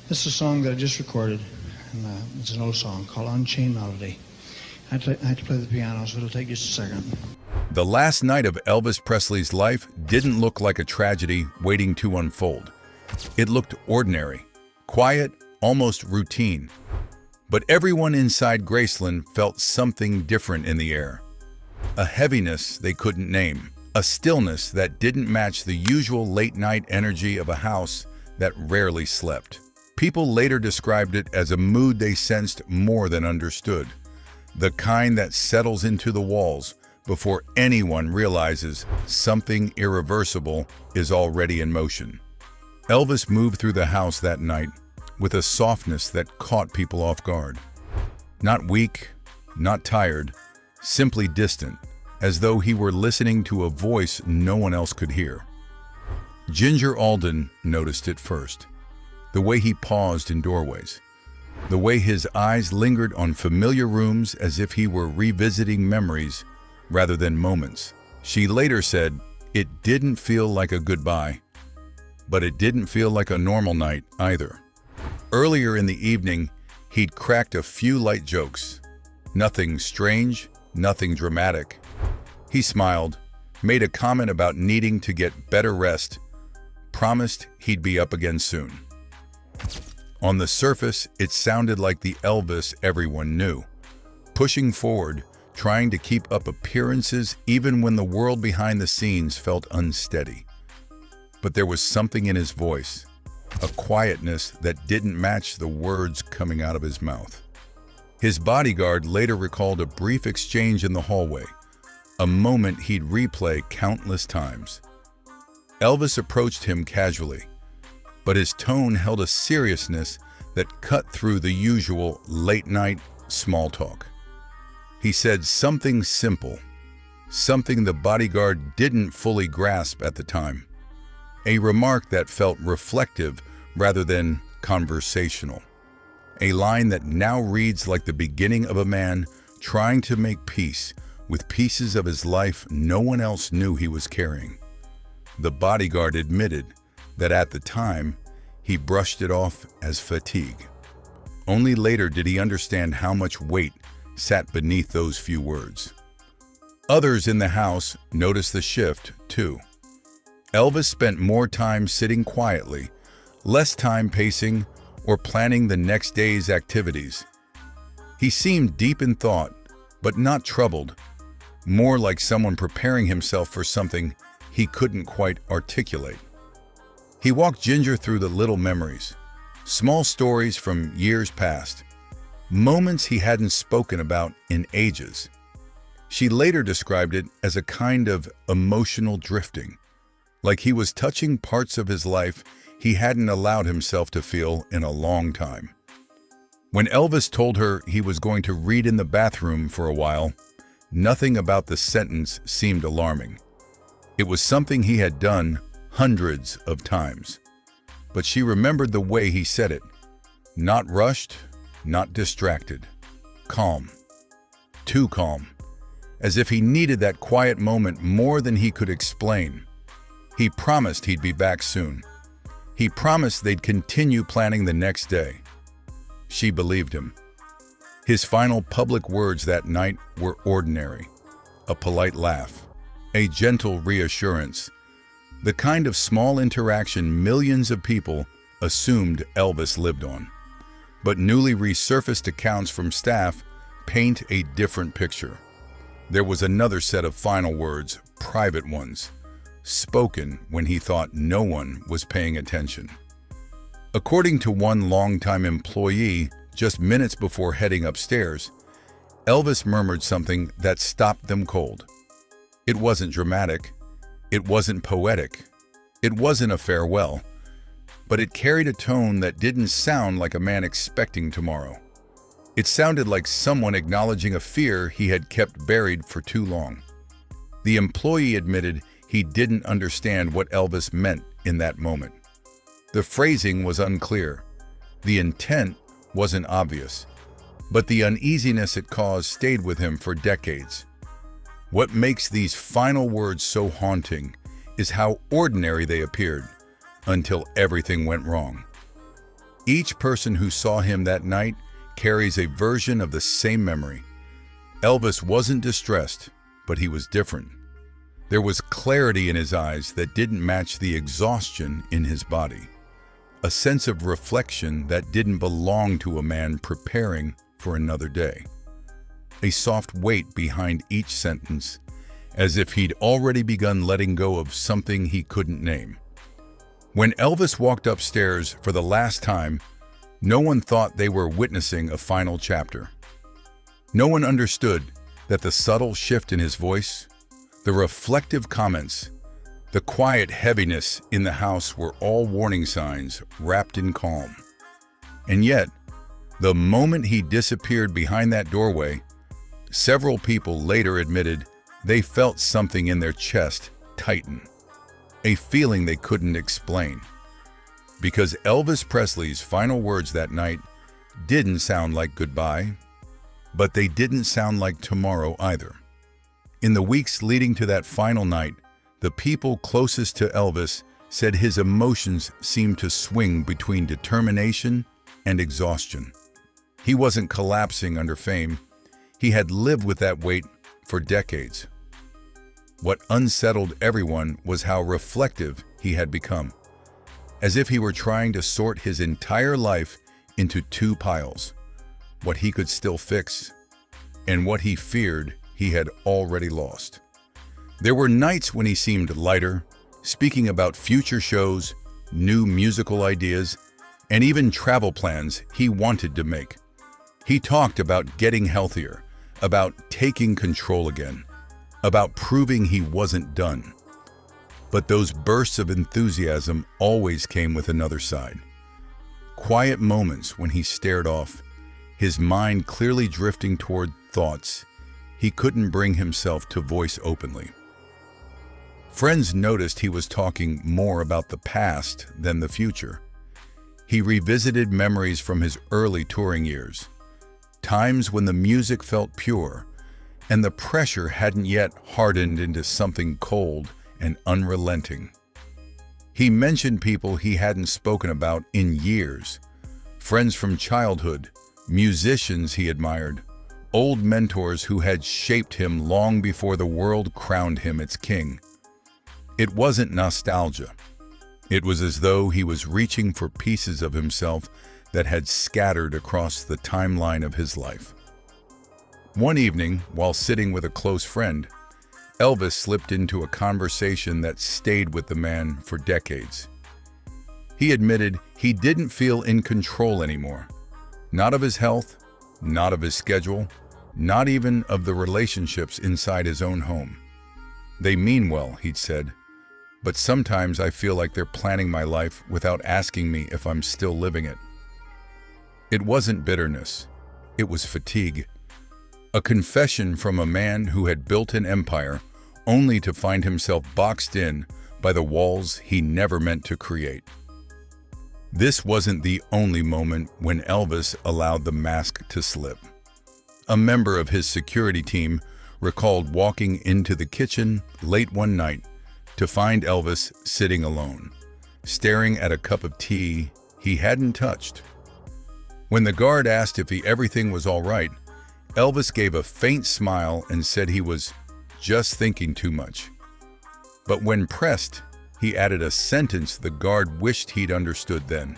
This is a song that I just recorded, and it's an old song called Unchained Melody. I had to play the piano, so it'll take just a second. The last night of Elvis Presley's life didn't look like a tragedy waiting to unfold. It looked ordinary, quiet, almost routine. But everyone inside Graceland felt something different in the air. A heaviness they couldn't name, a stillness that didn't match the usual late-night energy of a house that rarely slept. People later described it as a mood they sensed more than understood, the kind that settles into the walls before anyone realizes something irreversible is already in motion. Elvis moved through the house that night with a softness that caught people off guard. Not weak, not tired, simply distant, as though he were listening to a voice no one else could hear. Ginger Alden noticed it first. The way he paused in doorways. The way his eyes lingered on familiar rooms as if he were revisiting memories rather than moments. She later said, "It didn't feel like a goodbye, but it didn't feel like a normal night either." Earlier in the evening, he'd cracked a few light jokes. Nothing strange, nothing dramatic. He smiled, made a comment about needing to get better rest, promised he'd be up again soon. On the surface, it sounded like the Elvis everyone knew, pushing forward, trying to keep up appearances even when the world behind the scenes felt unsteady. But there was something in his voice, a quietness that didn't match the words coming out of his mouth. His bodyguard later recalled a brief exchange in the hallway, a moment he'd replay countless times. Elvis approached him casually, but his tone held a seriousness that cut through the usual late-night small talk. He said something simple, something the bodyguard didn't fully grasp at the time. A remark that felt reflective rather than conversational. A line that now reads like the beginning of a man trying to make peace with pieces of his life no one else knew he was carrying. The bodyguard admitted that at the time, he brushed it off as fatigue. Only later did he understand how much weight sat beneath those few words. Others in the house noticed the shift, too. Elvis spent more time sitting quietly, less time pacing or planning the next day's activities. He seemed deep in thought, but not troubled, more like someone preparing himself for something he couldn't quite articulate. He walked Ginger through the little memories, small stories from years past, moments he hadn't spoken about in ages. She later described it as a kind of emotional drifting, like he was touching parts of his life he hadn't allowed himself to feel in a long time. When Elvis told her he was going to read in the bathroom for a while, nothing about the sentence seemed alarming. It was something he had done hundreds of times. But she remembered the way he said it. Not rushed, not distracted. Calm. Too calm. As if he needed that quiet moment more than he could explain. He promised he'd be back soon. He promised they'd continue planning the next day. She believed him. His final public words that night were ordinary. A polite laugh. A gentle reassurance. The kind of small interaction millions of people assumed Elvis lived on. But newly resurfaced accounts from staff paint a different picture. There was another set of final words, private ones, spoken when he thought no one was paying attention. According to one longtime employee, just minutes before heading upstairs, Elvis murmured something that stopped them cold. It wasn't dramatic. It wasn't poetic. It wasn't a farewell. But it carried a tone that didn't sound like a man expecting tomorrow. It sounded like someone acknowledging a fear he had kept buried for too long. The employee admitted he didn't understand what Elvis meant in that moment. The phrasing was unclear. The intent wasn't obvious. But the uneasiness it caused stayed with him for decades. What makes these final words so haunting is how ordinary they appeared until everything went wrong. Each person who saw him that night carries a version of the same memory. Elvis wasn't distressed, but he was different. There was clarity in his eyes that didn't match the exhaustion in his body. A sense of reflection that didn't belong to a man preparing for another day. A soft weight behind each sentence, as if he'd already begun letting go of something he couldn't name. When Elvis walked upstairs for the last time, no one thought they were witnessing a final chapter. No one understood that the subtle shift in his voice, the reflective comments, the quiet heaviness in the house were all warning signs wrapped in calm. And yet, the moment he disappeared behind that doorway, several people later admitted they felt something in their chest tighten, a feeling they couldn't explain. Because Elvis Presley's final words that night didn't sound like goodbye, but they didn't sound like tomorrow either. In the weeks leading to that final night, the people closest to Elvis said his emotions seemed to swing between determination and exhaustion. He wasn't collapsing under fame. He had lived with that weight for decades. What unsettled everyone was how reflective he had become, as if he were trying to sort his entire life into two piles, what he could still fix and what he feared he had already lost. There were nights when he seemed lighter, speaking about future shows, new musical ideas, and even travel plans he wanted to make. He talked about getting healthier, about taking control again, about proving he wasn't done. But those bursts of enthusiasm always came with another side. Quiet moments when he stared off, his mind clearly drifting toward thoughts he couldn't bring himself to voice openly. Friends noticed he was talking more about the past than the future. He revisited memories from his early touring years, times when the music felt pure and the pressure hadn't yet hardened into something cold and unrelenting. He mentioned people he hadn't spoken about in years, friends from childhood, musicians he admired, old mentors who had shaped him long before the world crowned him its king. It wasn't nostalgia. It was as though he was reaching for pieces of himself that had scattered across the timeline of his life. One evening, while sitting with a close friend, Elvis slipped into a conversation that stayed with the man for decades. He admitted he didn't feel in control anymore, not of his health, not of his schedule, not even of the relationships inside his own home. They mean well, he'd said, but sometimes I feel like they're planning my life without asking me if I'm still living it. It wasn't bitterness, it was fatigue. A confession from a man who had built an empire only to find himself boxed in by the walls he never meant to create. This wasn't the only moment when Elvis allowed the mask to slip. A member of his security team recalled walking into the kitchen late one night to find Elvis sitting alone, staring at a cup of tea he hadn't touched. When the guard asked if everything was all right, Elvis gave a faint smile and said he was just thinking too much. But when pressed, he added a sentence the guard wished he'd understood then.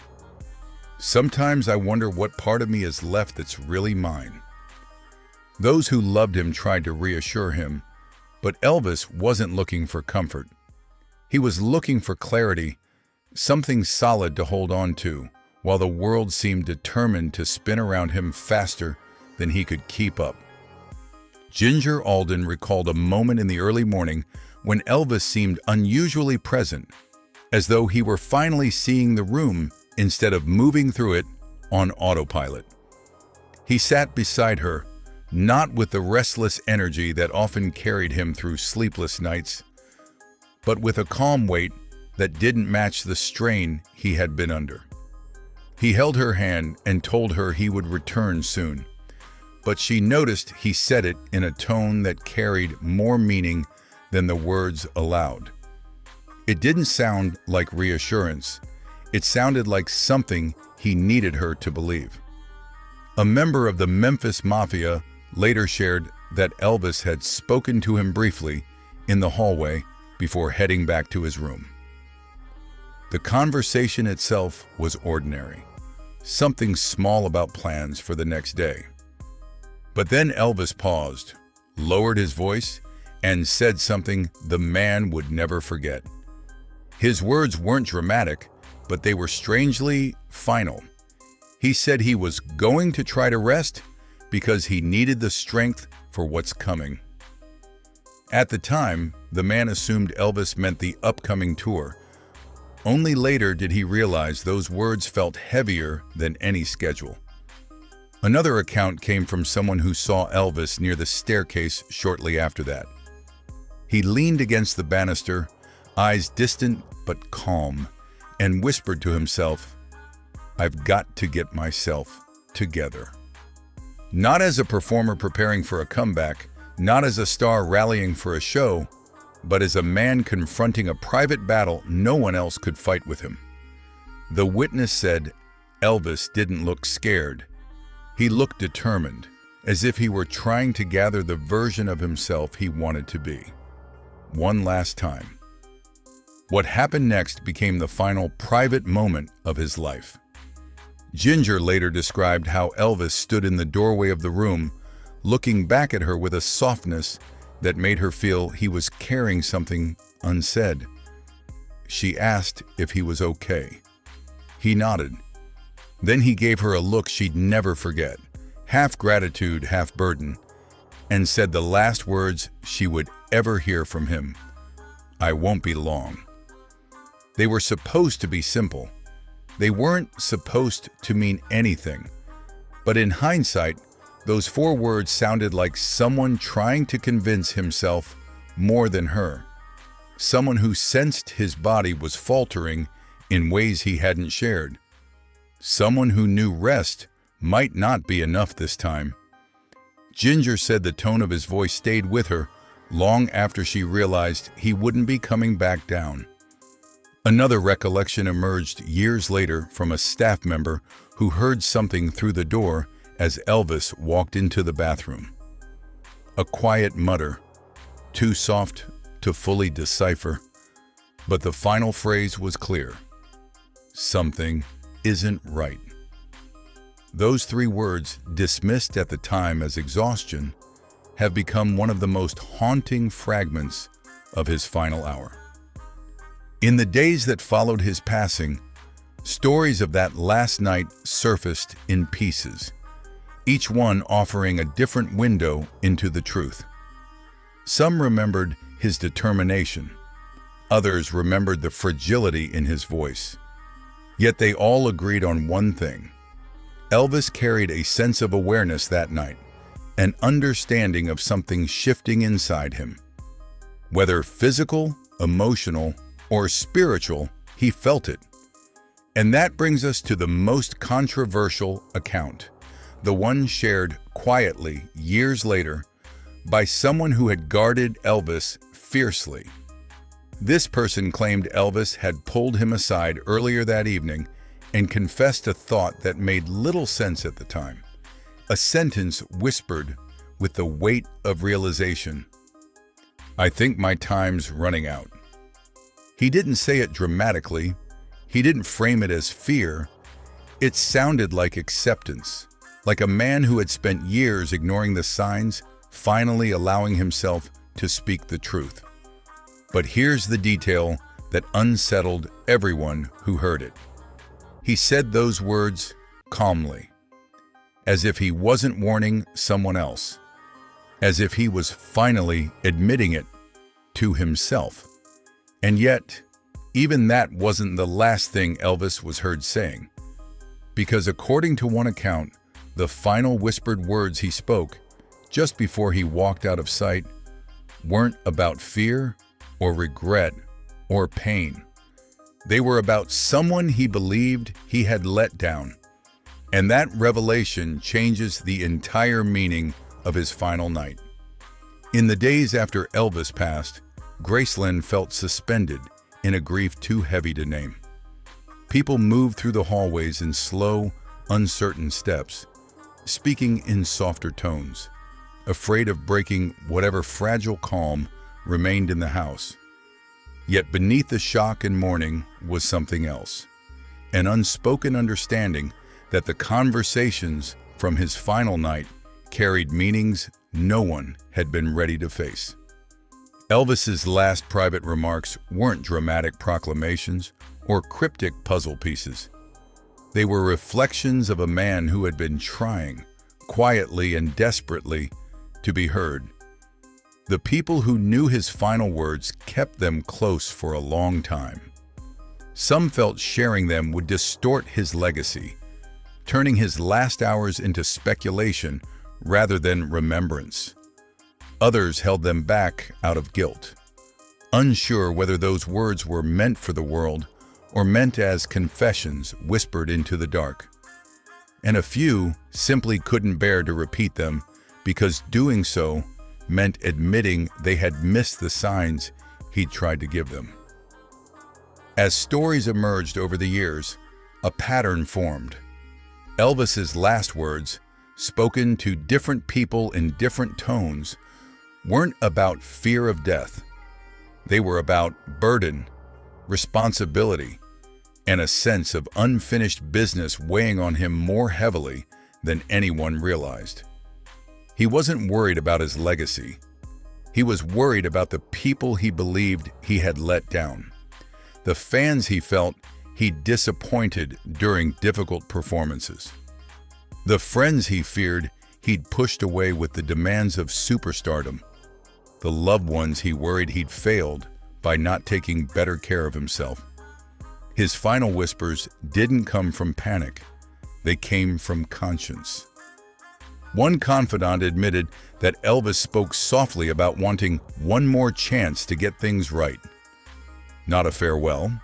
"Sometimes I wonder what part of me is left that's really mine." Those who loved him tried to reassure him, but Elvis wasn't looking for comfort. He was looking for clarity, something solid to hold on to, while the world seemed determined to spin around him faster than he could keep up. Ginger Alden recalled a moment in the early morning when Elvis seemed unusually present, as though he were finally seeing the room instead of moving through it on autopilot. He sat beside her, not with the restless energy that often carried him through sleepless nights, but with a calm weight that didn't match the strain he had been under. He held her hand and told her he would return soon, but she noticed he said it in a tone that carried more meaning than the words allowed. It didn't sound like reassurance. It sounded like something he needed her to believe. A member of the Memphis Mafia later shared that Elvis had spoken to him briefly in the hallway before heading back to his room. The conversation itself was ordinary, something small about plans for the next day. But then Elvis paused, lowered his voice, and said something the man would never forget. His words weren't dramatic, but they were strangely final. He said he was going to try to rest because he needed the strength for what's coming. At the time, the man assumed Elvis meant the upcoming tour. Only later did he realize those words felt heavier than any schedule. Another account came from someone who saw Elvis near the staircase shortly after that. He leaned against the banister, eyes distant but calm, and whispered to himself, "I've got to get myself together." Not as a performer preparing for a comeback, not as a star rallying for a show, but as a man confronting a private battle no one else could fight with him. The witness said Elvis didn't look scared. He looked determined, as if he were trying to gather the version of himself he wanted to be. One last time. What happened next became the final private moment of his life. Ginger later described how Elvis stood in the doorway of the room, looking back at her with a softness that made her feel he was carrying something unsaid. She asked if he was okay. He nodded. Then he gave her a look she'd never forget, half gratitude, half burden, and said the last words she would ever hear from him, "I won't be long." They were supposed to be simple. They weren't supposed to mean anything. But in hindsight, those 4 words sounded like someone trying to convince himself more than her. Someone who sensed his body was faltering in ways he hadn't shared. Someone who knew rest might not be enough this time. Ginger said the tone of his voice stayed with her long after she realized he wouldn't be coming back down. Another recollection emerged years later from a staff member who heard something through the door as Elvis walked into the bathroom. A quiet mutter, too soft to fully decipher, but the final phrase was clear. Something isn't right. Those 3 words, dismissed at the time as exhaustion, have become one of the most haunting fragments of his final hour. In the days that followed his passing, stories of that last night surfaced in pieces, each one offering a different window into the truth. Some remembered his determination. Others remembered the fragility in his voice. Yet they all agreed on one thing. Elvis carried a sense of awareness that night, an understanding of something shifting inside him. Whether physical, emotional, or spiritual, he felt it. And that brings us to the most controversial account, the one shared quietly years later by someone who had guarded Elvis fiercely. This person claimed Elvis had pulled him aside earlier that evening and confessed a thought that made little sense at the time, a sentence whispered with the weight of realization. "I think my time's running out." He didn't say it dramatically. He didn't frame it as fear. It sounded like acceptance, like a man who had spent years ignoring the signs, finally allowing himself to speak the truth. But here's the detail that unsettled everyone who heard it. He said those words calmly, as if he wasn't warning someone else, as if he was finally admitting it to himself. And yet, even that wasn't the last thing Elvis was heard saying, because according to one account, the final whispered words he spoke just before he walked out of sight weren't about fear or regret or pain. They were about someone he believed he had let down. And that revelation changes the entire meaning of his final night. In the days after Elvis passed, Graceland felt suspended in a grief too heavy to name. People moved through the hallways in slow, uncertain steps, speaking in softer tones, afraid of breaking whatever fragile calm remained in the house. Yet beneath the shock and mourning was something else, an unspoken understanding that the conversations from his final night carried meanings no one had been ready to face. Elvis's last private remarks weren't dramatic proclamations or cryptic puzzle pieces. They were reflections of a man who had been trying, quietly and desperately, to be heard. The people who knew his final words kept them close for a long time. Some felt sharing them would distort his legacy, turning his last hours into speculation rather than remembrance. Others held them back out of guilt, unsure whether those words were meant for the world or meant as confessions whispered into the dark. And a few simply couldn't bear to repeat them because doing so meant admitting they had missed the signs he'd tried to give them. As stories emerged over the years, a pattern formed. Elvis's last words, spoken to different people in different tones, weren't about fear of death. They were about burden, responsibility, and a sense of unfinished business weighing on him more heavily than anyone realized. He wasn't worried about his legacy. He was worried about the people he believed he had let down, the fans he felt he'd disappointed during difficult performances, the friends he feared he'd pushed away with the demands of superstardom, the loved ones he worried he'd failed by not taking better care of himself. His final whispers didn't come from panic. They came from conscience. One confidant admitted that Elvis spoke softly about wanting one more chance to get things right. Not a farewell,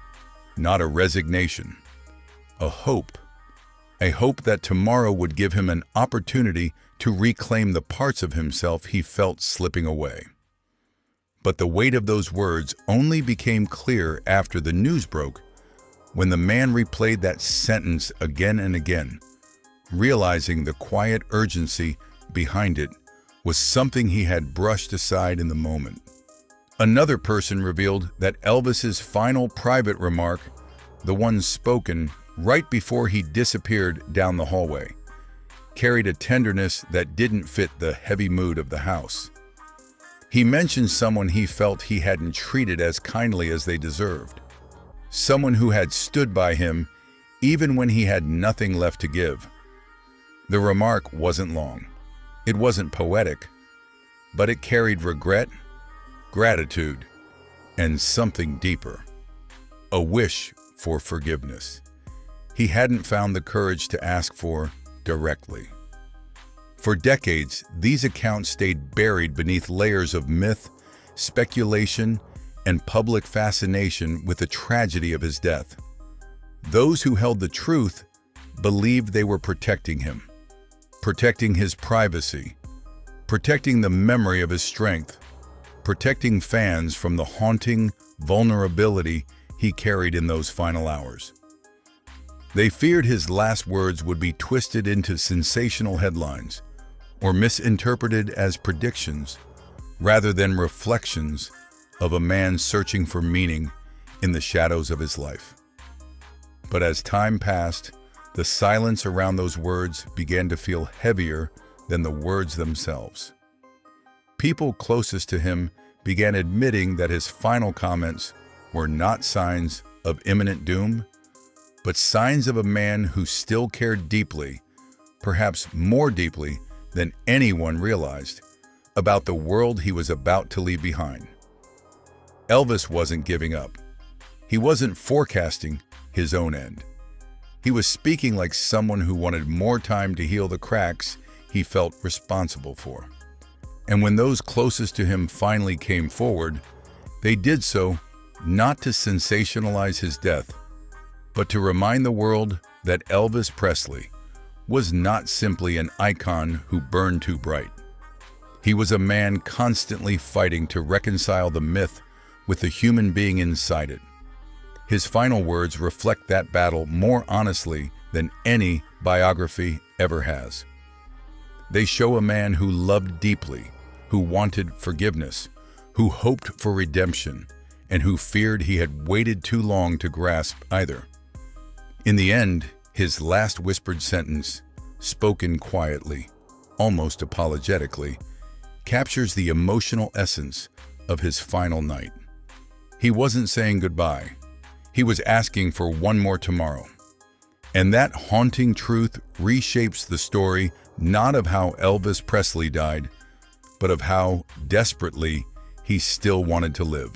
not a resignation, a hope. A hope that tomorrow would give him an opportunity to reclaim the parts of himself he felt slipping away. But the weight of those words only became clear after the news broke, when the man replayed that sentence again and again, realizing the quiet urgency behind it was something he had brushed aside in the moment. Another person revealed that Elvis's final private remark, the one spoken right before he disappeared down the hallway, carried a tenderness that didn't fit the heavy mood of the house. He mentioned someone he felt he hadn't treated as kindly as they deserved, someone who had stood by him even when he had nothing left to give. The remark wasn't long. It wasn't poetic, but it carried regret, gratitude, and something deeper, a wish for forgiveness he hadn't found the courage to ask for directly. For decades, these accounts stayed buried beneath layers of myth, speculation, and public fascination with the tragedy of his death. Those who held the truth believed they were protecting him, protecting his privacy, protecting the memory of his strength, protecting fans from the haunting vulnerability he carried in those final hours. They feared his last words would be twisted into sensational headlines or misinterpreted as predictions rather than reflections of a man searching for meaning in the shadows of his life. But as time passed, the silence around those words began to feel heavier than the words themselves. People closest to him began admitting that his final comments were not signs of imminent doom, but signs of a man who still cared deeply, perhaps more deeply than anyone realized, about the world he was about to leave behind. Elvis wasn't giving up. He wasn't forecasting his own end. He was speaking like someone who wanted more time to heal the cracks he felt responsible for. And when those closest to him finally came forward, they did so not to sensationalize his death, but to remind the world that Elvis Presley was not simply an icon who burned too bright. He was a man constantly fighting to reconcile the myth with the human being inside it. His final words reflect that battle more honestly than any biography ever has. They show a man who loved deeply, who wanted forgiveness, who hoped for redemption, and who feared he had waited too long to grasp either. In the end, his last whispered sentence, spoken quietly, almost apologetically, captures the emotional essence of his final night. He wasn't saying goodbye. He was asking for one more tomorrow. And that haunting truth reshapes the story not of how Elvis Presley died, but of how desperately he still wanted to live.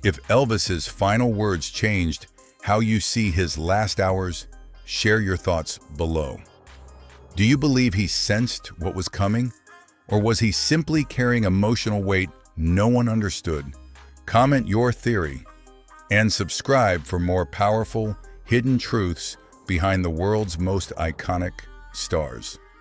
If Elvis's final words changed how you see his last hours, share your thoughts below. Do you believe he sensed what was coming? Or was he simply carrying emotional weight no one understood? Comment your theory and subscribe for more powerful, hidden truths behind the world's most iconic stars.